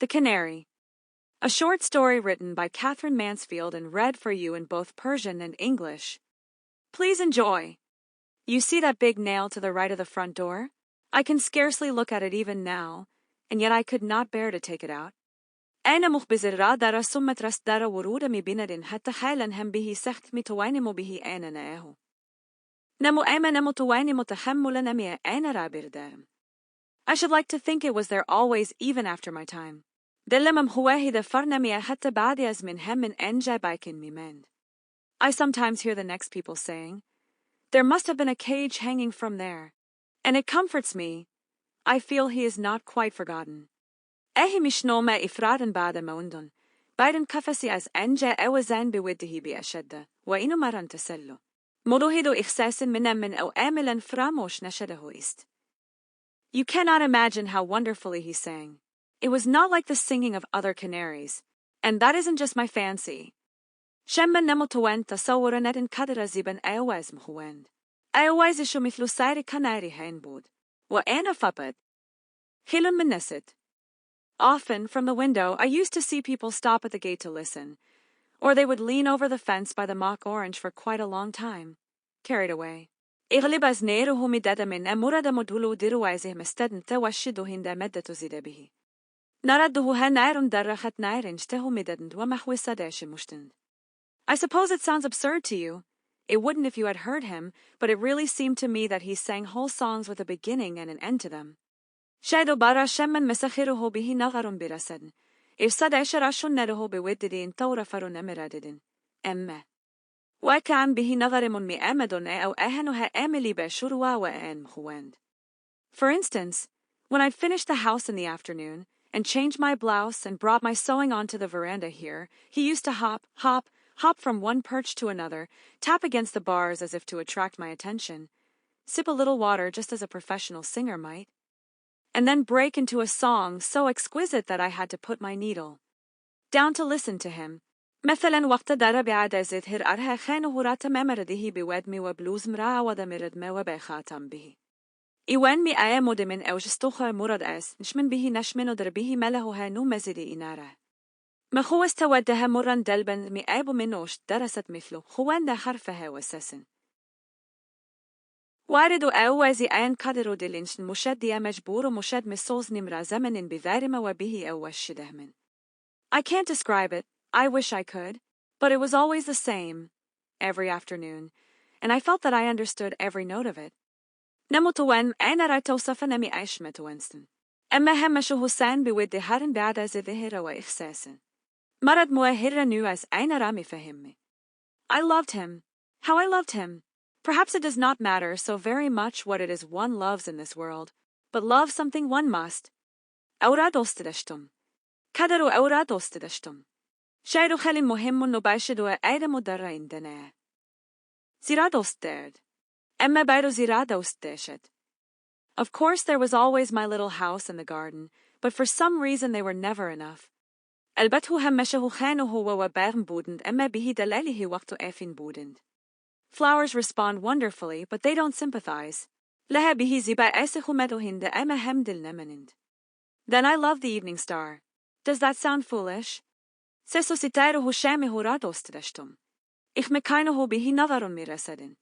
The Canary. A short story written by Katherine Mansfield and read for you in both Persian and English. Please enjoy. You see that big nail to the right of the front door? I can scarcely look at it even now, and yet I could not bear to take it out. أنا مخبزر دارا ثم ترسدار ورود بندر حتى حالا هم به سخت متوانم به أنا ناه. نمو أما نمو توانم تحملا نمي أنا رابر دارم. I should like to think it was there always even after my time. دلمم هواهد فرنمي حتى بعد من هم أنجا بايكن ميمند. I sometimes hear the next people saying, there must have been a cage hanging from there. And it comforts me. I feel he is not quite forgotten. أهي مش نومة إفرادن بعد موندن. بايدن كفسي as أنجا أوزان بوده بأشد. وإنو مرن تسلو. مروهدو إخساس من أو آملا فراموش نشده است. You cannot imagine how wonderfully he sang. It was not like the singing of other canaries. And that isn't just my fancy. شمن نموتوان تصورا ندن كدر زيبن أيواز مخوان. أيواز شو مثل ساير كناري هين بود. وأنا فبد. خلون من نسد. Often, from the window, I used to see people stop at the gate to listen. Or they would lean over the fence by the mock orange for quite a long time, carried away. إغلب از نيره مدد من أمورد مدهلو دروازه مستدن توشده هند مدة زيد به. نرده هنائر درخت نائر اشته مددند ومحو صداش مشتند. I suppose it sounds absurd to you. It wouldn't if you had heard him, but it really seemed to me that he sang whole songs with a beginning and an end to them. شايدو برا شمن مسخره به نغر برسد. إف صداش راشون نره بوددين طور فرون مراددين. أما. وكان به نظر من مئامدون أو أهنها آملي بشروا وآن مخواند. For instance, when I'd finished the house in the afternoon, and changed my blouse and brought my sewing onto the veranda here, he used to hop from one perch to another, tap against the bars as if to attract my attention, sip a little water just as a professional singer might, and then break into a song so exquisite that I had to put my needle down to listen to him. مثلا وقت دار بعد زهر أرها خانه رات ممرده بودمي وبلوز مرا ودمرد ما وبخاتم به. إيوان مي آية مود من أوجستوخة مرد أس نشمن به نشمن ودر به مله هانو مزدي إناره. ما خو استودها مرن دلبن مي آيب منوش درست مثله خوان ده حرفها وسسن. وارد أوازي آن قدرو دلنشن مشد يا مجبور مشد مسوز نمرا زمن بذارما وبه أوشده من. I can't describe it. I wish I could, but it was always the same, every afternoon, and I felt that I understood every note of it. نموتوان أنا رأيتوصف نمي عيش متوانستن. أما همشه حسين بود هرن بعد ذهر وإخساسن. مرد موهر نواس أنا رامي فهمي. I loved him. How I loved him. Perhaps it does not matter so very much what it is one loves in this world, but love something one must. أورا دوستدشتم. كدرو أورا دوستدشتم. شايرو خلي مهم نباشد وأيد مدرة عندنا. زيرا دوستدرد. أما بايرو زيرا دوستدشت. Of course there was always my little house and the garden, but for some reason they were never enough. البته همشه خانه وبارم بودند أما به دلاله وقت آفين بودند. Flowers respond wonderfully, but they don't sympathize. لها به زيبا أسخ مدهند أما هم دل نمنند. Then I love the evening star. Does that sound foolish? سسوسيتاره شامه را دوستدشتم. Ich mekainoho bihi navarun mirasedin.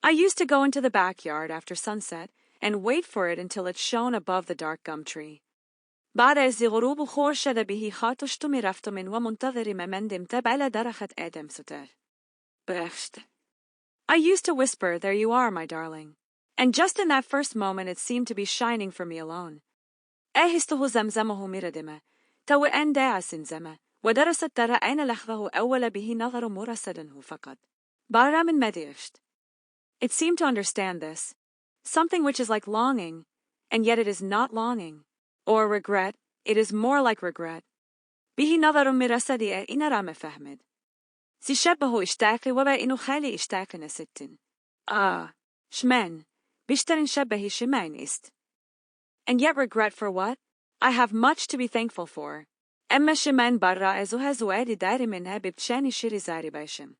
I used to go into the backyard after sunset and wait for it until it shone above the dark gum tree. بعد از غروب خورشد به خاطشت میرفتم ومنتظر ممندم تبع درخت آدم ستر. بخشت. I used to whisper, there you are, my darling. And just in that first moment it seemed to be shining for me alone. أهسته زمزمه مردمه. تو أن داعس زمه. ودرست ترى أين لحظه أول به نظر مرصده فقط. بارا من مديشت. It seemed to understand this. Something which is like longing, and yet it is not longing. Or regret, it is more like regret. به نظر مرصدي إن رام فهمد. زي شبه اشتاقي وبا إنو خالي اشتاقي نستن. شمان. بيشترن شبه شمان است. And yet regret for what? I have much to be thankful for. أما شمان برا أزوها زوادي داري منها ببتشاني شيري زاري باشم.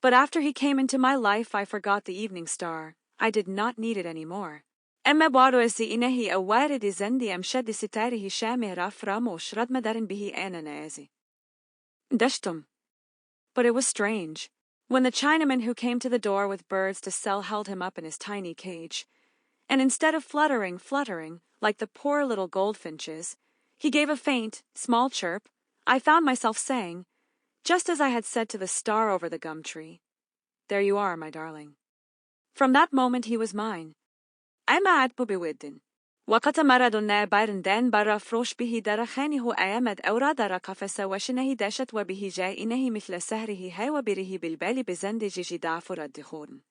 But after he came into my life I forgot the evening star. I did not need it anymore. أما باروزي إنهي أوارد زندي أمشد ستاره شامه رف راموش رد مدرن به أنا نازي. دشتم. But it was strange. When the Chinaman who came to the door with birds to sell held him up in his tiny cage, and instead of fluttering, like the poor little goldfinches, he gave a faint, small chirp, I found myself saying, just as I had said to the star over the gum tree, "There you are, my darling." From that moment he was mine. أما عاد بوبيودن. وقت مردنا باردن برا فروش به درخانه أيامد أورا در قفص وشنه داشت وبه جاي إنه مثل سهره هاي وبره بالبال بزند جيجي دافر الدخون.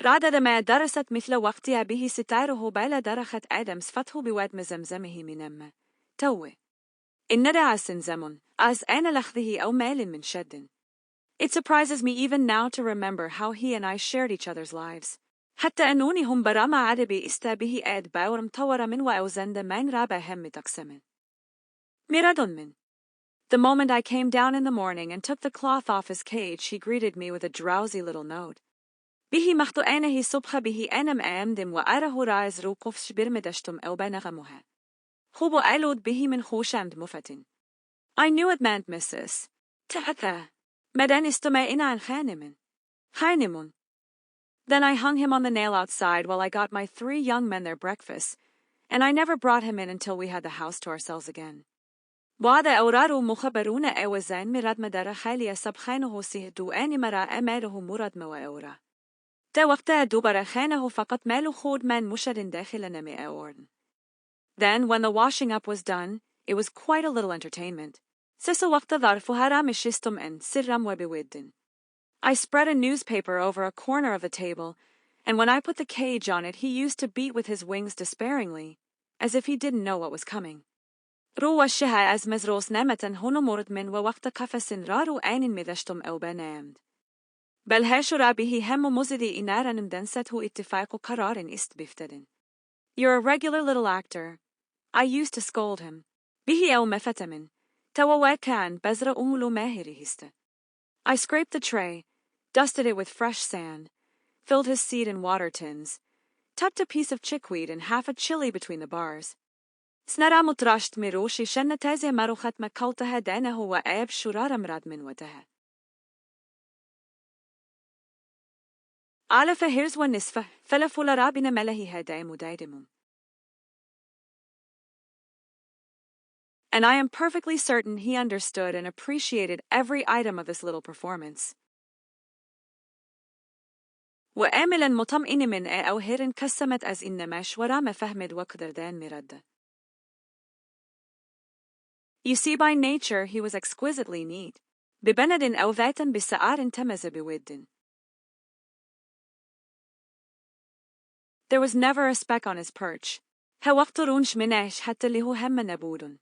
رعدد ما درست مثل وقتها به ستاره بالا درخت آدم صفته بواد مزمزمه منما. توه. إن رعاس زمن أز أنا لخذه أو مال من شد. It surprises me even now to remember how he and I shared each other's lives. حتى أنوني هم برامة عربي استابه آد باور مطورة من وأوزند من رابع هم تقسمن. ميرادون من. The moment I came down in the morning and took the cloth off his cage, he greeted me with a drowsy little note. به مختو أنه صبح به أنم أمدم وأره راز رو قفش برمدشتم أو بنغمها. خوبو ألود به من خوشند مفتن. I knew it meant Mrs. Tatha. مدان استمعين عن خانمن. خانمون. Then I hung him on the nail outside while I got my 3 young men their breakfast, and I never brought him in until we had the house to ourselves again. بعد أورارو مخبرون أوزان مراد مدار خالية سبخانه سيهدو أني مرا أماله مراد موا أورا. تا وقتها دوباره خانه فقط مالو خود من مشرن داخل نمي أورن. Then, when the washing up was done, it was quite a little entertainment. سيسو وقت ظرفها مشيستم أن سرم وبودن. I spread a newspaper over a corner of the table, and when I put the cage on it, he used to beat with his wings despairingly, as if he didn't know what was coming. رو الشها از مزروس نمتن هنو مرد من ووقت قفص رارو آن مذشتم أو بنامد. بل هاشرا به هم مزدي إنارا مدنسته اتفاق قرار است بفتدن. You're a regular little actor. I used to scold him. به أو مفتمن. توا كان بزر أمولو ماهري هست. I scraped the tray, dusted it with fresh sand, filled his seed in water tins, tucked a piece of chickweed and half a chili between the bars. سنرا متراشت مروشي شن تازي مروخت مكالتها دانه وآب شرار مراد من وتها. على فهرز والنصفة فلفول رابنا ملهي هدايم ودايدمم. And I am perfectly certain he understood and appreciated every item of this little performance. وآملا مطمئن من أو هيرن كسمت أز إنما شورا ما فهمد وقدر دان مرد. You see, by nature he was exquisitely neat. ببند أو ذات بسعار تمز بود. There was never a speck on his perch. ها وقت رونش مناش حتى اللي هو هم نبودن.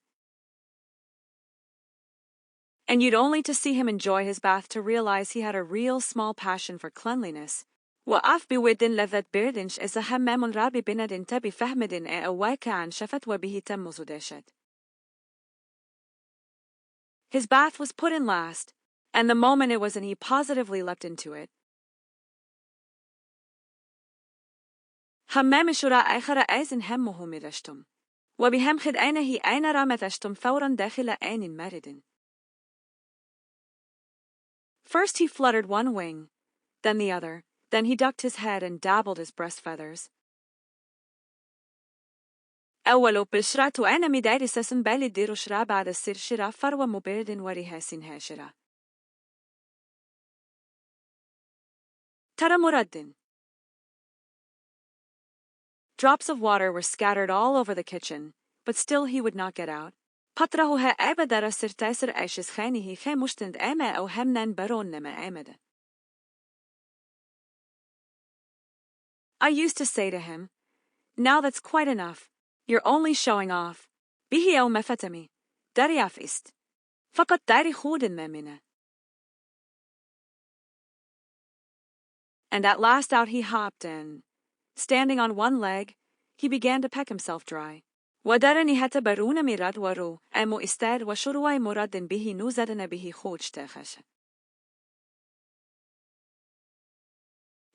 And you'd only to see him enjoy his bath to realize he had a real small passion for cleanliness. وقف بودن لذت بردنش إذا همام رابي بندن تبي فهمدن أواك عن شفت وبه تم زداشت. His bath was put in last, and the moment it was in he positively leapt into it. همام شراء آخر أيزن همه مدشتم. وبهم خد أينه أين رامتشتم فورا داخل آن مردن. First he fluttered one wing, then the other, then he ducked his head and dabbled his breast feathers. أولو بالشرات وأنا مداري سسن بالي ديرو شرا بعد السير شرا فروة مبردن وريها سنها شرا. ترى مردن. Drops of water were scattered all over the kitchen, but still he would not get out. پطرهها أبدا سرتاسر أشيس خانه خامشتند أما أو همنان برون نما أمدا. I used to say to him, "Now that's quite enough. You're only showing off. به أو مفتمي. دارياف است. فقط داري خودن ما منه." And at last out he hopped and, standing on one leg, he began to peck himself dry. ودرني حتى برون مراد ورو أمو استاد وشروع مراد به نوزدن به خوش تخش.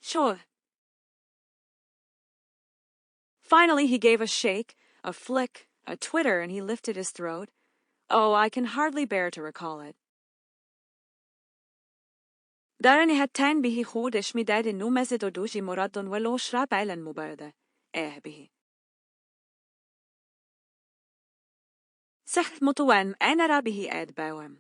شو. Finally he gave a shake, a flick, a twitter, and he lifted his throat. Oh, I can hardly bear to recall it. Darani hattain bihi khodish midad numazid oduji muradun walo shrab ailan mubarda. Bihi. Secht mutuwan anara bihi ed bawam.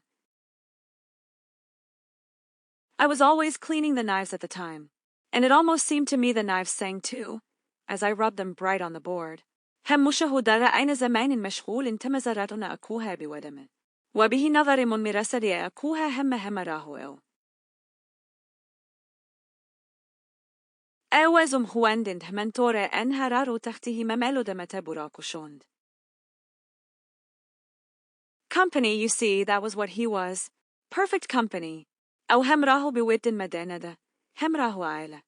I was always cleaning the knives at the time, and it almost seemed to me the knives sang too, as I rubbed them bright on the board. هم مشاهدة أين زمان مشغول تمزرتنا أكوها بودم وبه نظر من مرسل أكوها هم راهو أوزم هواندند همنتورة أنهرارو تحته ممالو دمتا براكوشوند. Company, you see, that was what he was. Perfect company. أو هم راهو بودن مدينة هم راهو عائلة.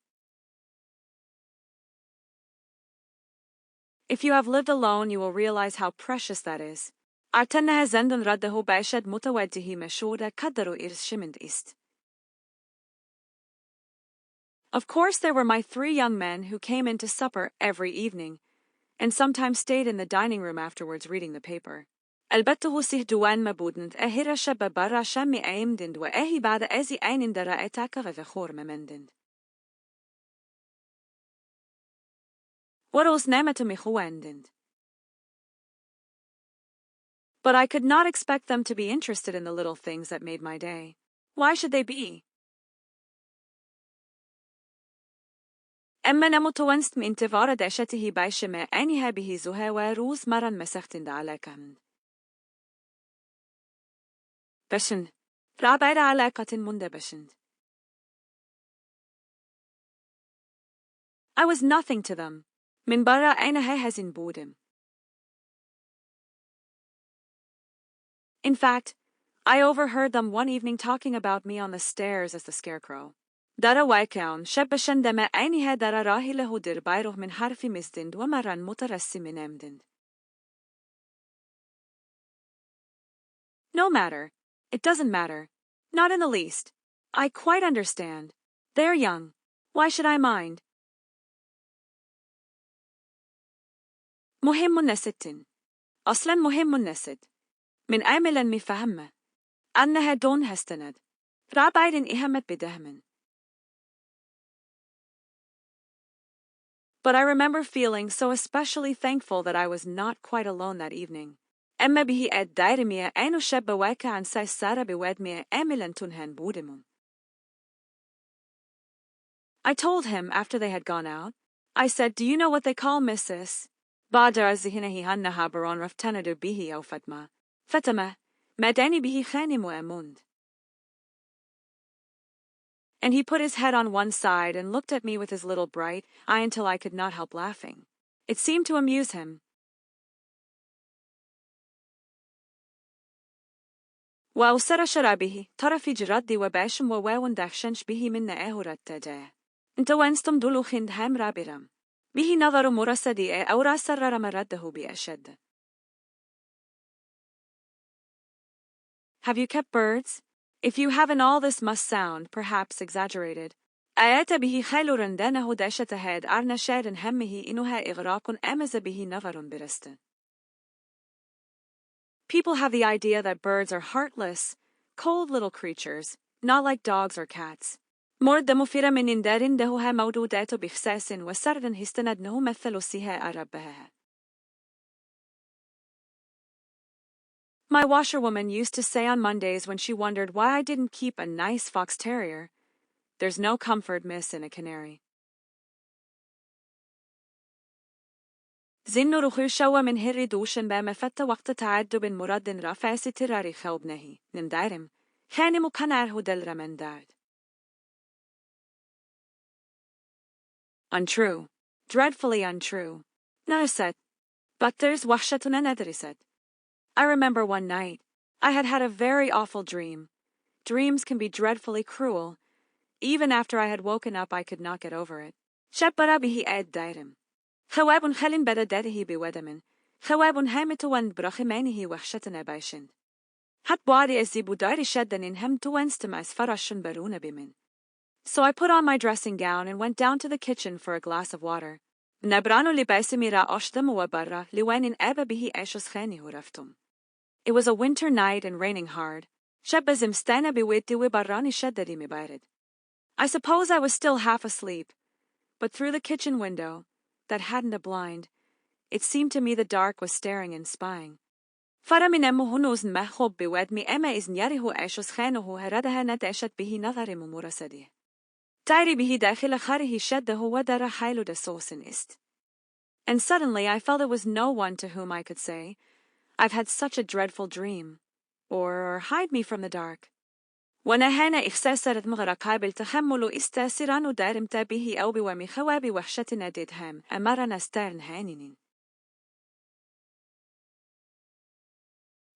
If you have lived alone, you will realize how precious that is. أعتنها زندن رده باشد متوجه مشورة قدروا إرشمند ist. Of course, there were my 3 young men who came in to supper every evening, and sometimes stayed in the dining room afterwards reading the paper. البته سيه دوان مبودند أهيرا شبا برا شامي أيمدند وأهي بعد أزي أين درا أتاكا وفخور ممندند. Waros نامتو مخواندند. But I could not expect them to be interested in the little things that made my day. Why should they be? أما نمتوانست من انتظار داشته بايشما أنها به زها وروز مرا مسختند علاقة. بشن. رابعة علاقة مندبشند. I was nothing to them. من برا أينها هزين بودم. In fact, I overheard them one evening talking about me on the stairs as the scarecrow. Dara waikaun شبشن دما أينها دara راهي له در بايروه من حرف مزدند ومران مترسي من أمدند. No matter. It doesn't matter. Not in the least. I quite understand. They're young. Why should I mind? مهم نستن. أصلا مهم نست. من أملا مفهمة. أنها دون هستند. رابعين إهمت بدهمن. But I remember feeling so especially thankful that I was not quite alone that evening. أما به الدائرمية أين شاب واقع عن سارة بوادمية أملا تنهن بودمم. I told him after they had gone out. I said, do you know what they call Mrs. بعد زهنه هنها برون رفتند به أو فتما. فتما. مداني به خانم وأموند. And he put his head on one side and looked at me with his little bright eye until I could not help laughing. It seemed to amuse him. وأوسر شرابه طرف جردي وباشم وواون دخشنش به من نأهرت تجاه. انت وانستم دولو خند هم رابرم. به نظر مرسدي أو راسر مرده بأشد. Have you kept birds? If you haven't, all this must sound, perhaps, exaggerated. آيات به خيل رندانه داشة هاد أرنا شاد همه إنها إغراق أمز به نظر برست. People have the idea that birds are heartless, cold little creatures, not like dogs or cats. مورد مفيرة من إندار دهها موجودات بخساس وسرد هستندنه مثل سيها أربها. My washerwoman used to say on Mondays when she wondered why I didn't keep a nice fox terrier, "There's no comfort, miss, in a canary." زين رخو شوا من هري دوشن بما فت وقت تعدب مراد رفع ستراري خوبنهي نمدارم خانم كناره دل رمندارد. Untrue, dreadfully untrue. Narset, but there's wahshatuna nadriset. I remember one night, I had had a very awful dream. Dreams can be dreadfully cruel. Even after I had woken up, I could not get over it. Shabbara bihi ad dairim. Khawabun khalin bada dadihi biwadamin. Khawabun hamituan brachimanihi wahshatana baishind. Hat body as zibudari shaddan in hem tuenstum as farashun baruna bimin. So I put on my dressing gown and went down to the kitchen for a glass of water. Nabrano libesimira oshtamu barra liwenin eba bihi eshos kheni huraftum. It was a winter night and raining hard. Shebazim stena biwiti barrani sheddadi mibarid. I suppose I was still half asleep, but through the kitchen window, that hadn't a blind, it seemed to me the dark was staring and spying. Faraminemu hunuzen mehob biwed mi ema is nyarihu eshos khenohu heradaha net eshat bihi nadarimu murasadi. Dairi bihi dakhila kharihi sheddahu wadara hailu de sosin ist. And suddenly I felt it was no one to whom I could say, I've had such a dreadful dream, or hide me from the dark. ونهانا إخساسرت مغرقا بالتحمل استاسران دارم تابيه أو بوامي خوابي وحشتنا ديدهام أمرنا ستارن هانين.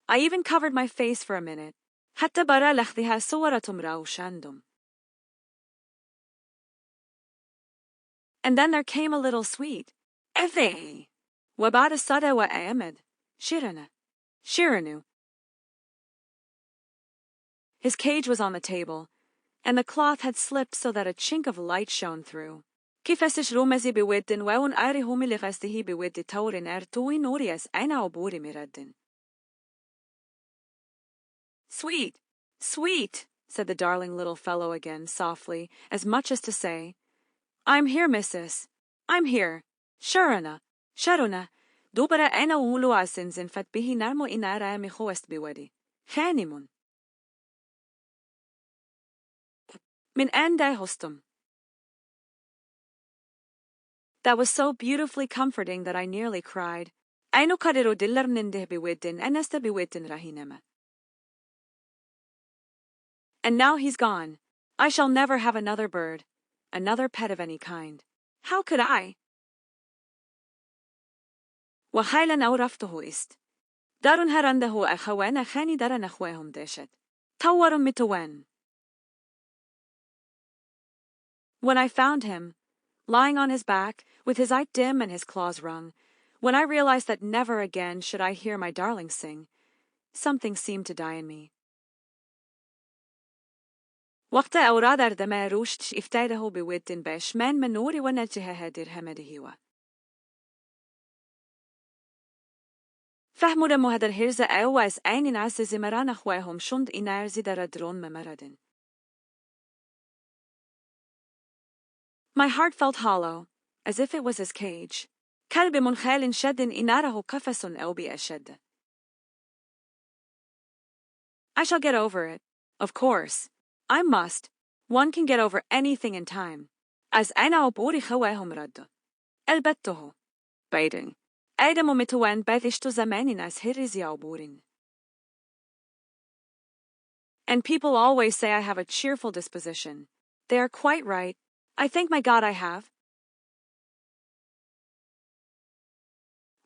I even covered my face for a minute. حتى برا لخذها صورة امرأة شاندم. And then there came a little sweet. Efe! وبعد الصدى وآمد. Shiranu. His cage was on the table, and the cloth had slipped so that a chink of light shone through. كيفسش رومزي بودن وون آري همي لغسته بود تورن توي نوريس أنا أبوري مردن. Sweet, sweet, said the darling little fellow again, softly, as much as to say, I'm here, missus. I'm here. Sharuna, dubara أنا ولو أسنزن فتبه نرمو إنارا مخوست بودي. خانمون. Min ande hostum. That was so beautifully comforting that I nearly cried. Aino kadero dillar ninde biwidin anesta biwidin rahinema. And now he's gone. I shall never have another bird, another pet of any kind. How could I? وحيلا أورفته ist. Darun herandehu achawana khani dara nachwehum deshet. Tawarum mituwen. When I found him, lying on his back, with his eye dim and his claws wrung, when I realized that never again should I hear my darling sing, something seemed to die in me. وقت أورادر دما روشت افتاده بودن باش من منوري ونجه هدر همده. فهمو دمو هدر هرزة أواز أين ناس زمران أخواهم شند إنار زدر درون ممردن. My heart felt hollow, as if it was his cage. كلب منخال شد إناره قفص أو بأشد. I shall get over it. Of course. I must. One can get over anything in time. As أنا أبوري خواهم رد. البته. Biden. آدم متوان بذشت زمان as هرزي أبورين. And people always say I have a cheerful disposition. They are quite right. I thank my God I have.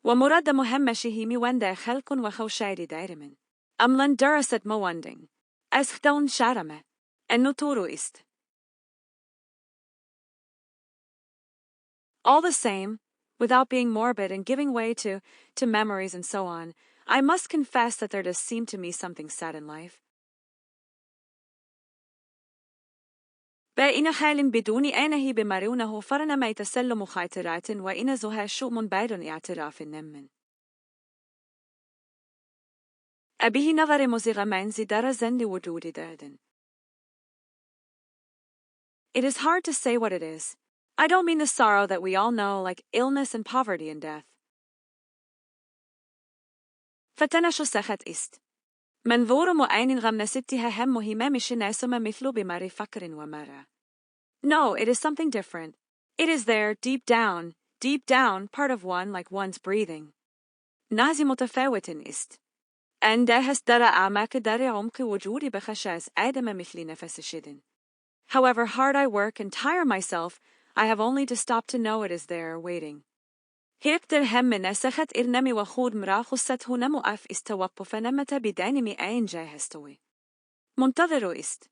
ومراد مهمشه ميواندا خلق وخوشاري دائرمن. أملن درست مواندing. As ختون شارمه. النطور ist. All the same, without being morbid and giving way to memories and so on, I must confess that there does seem to me something sad in life. بإن حال بدون أنه بمرونه فرنا ما يتسلم خاطرات وإن زها شؤم بير اعتراف نمن. أبيه نظر مزيغ منزي درزن لوجود دردن. It is hard to say what it is. I don't mean the sorrow that we all know, like illness and poverty and death. فتنش سخت ist. منظور معين غمنستها هم مهمة ناسما مثل بمار فكر ومرة. No, it is something different. It is there, deep down, part of one like one's breathing. نازي متفاوت ist. أندهس درى أعماق درى عمق وجودي بخشاس آدم مثل نفس شدن. However hard I work and tire myself, I have only to stop to know it is there, waiting. هيبتر هم نسخت إرنمي وخود مراخصت هنمو أف استوقف نمت بدانمي أين جاهستوي. منتظر ist.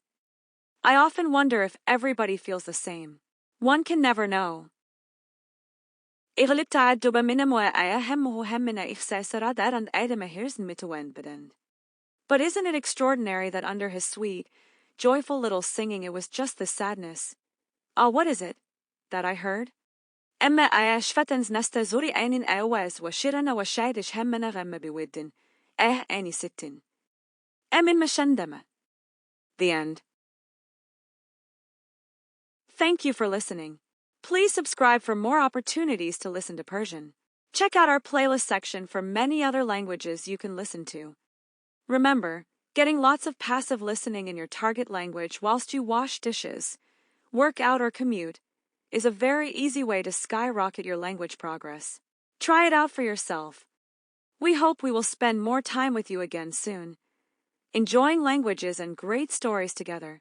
I often wonder if everybody feels the same. One can never know. إغلب تعدب من مواعي همه همنا إخساسرا دارند آدم هيرزن متوان بدند. But isn't it extraordinary that under his sweet, joyful little singing it was just the sadness. Ah, what is it that I heard? أما أيش فتنز نستا زوري أين أواز وشيرنا وشايدش همنا غم بودن أني ستن أمن مشندمة. The end. Thank you for listening. Please subscribe for more opportunities to listen to Persian. Check out our playlist section for many other languages you can listen to. Remember, getting lots of passive listening in your target language whilst you wash dishes, work out, or commute is a very easy way to skyrocket your language progress. Try it out for yourself. We hope we will spend more time with you again soon, enjoying languages and great stories together.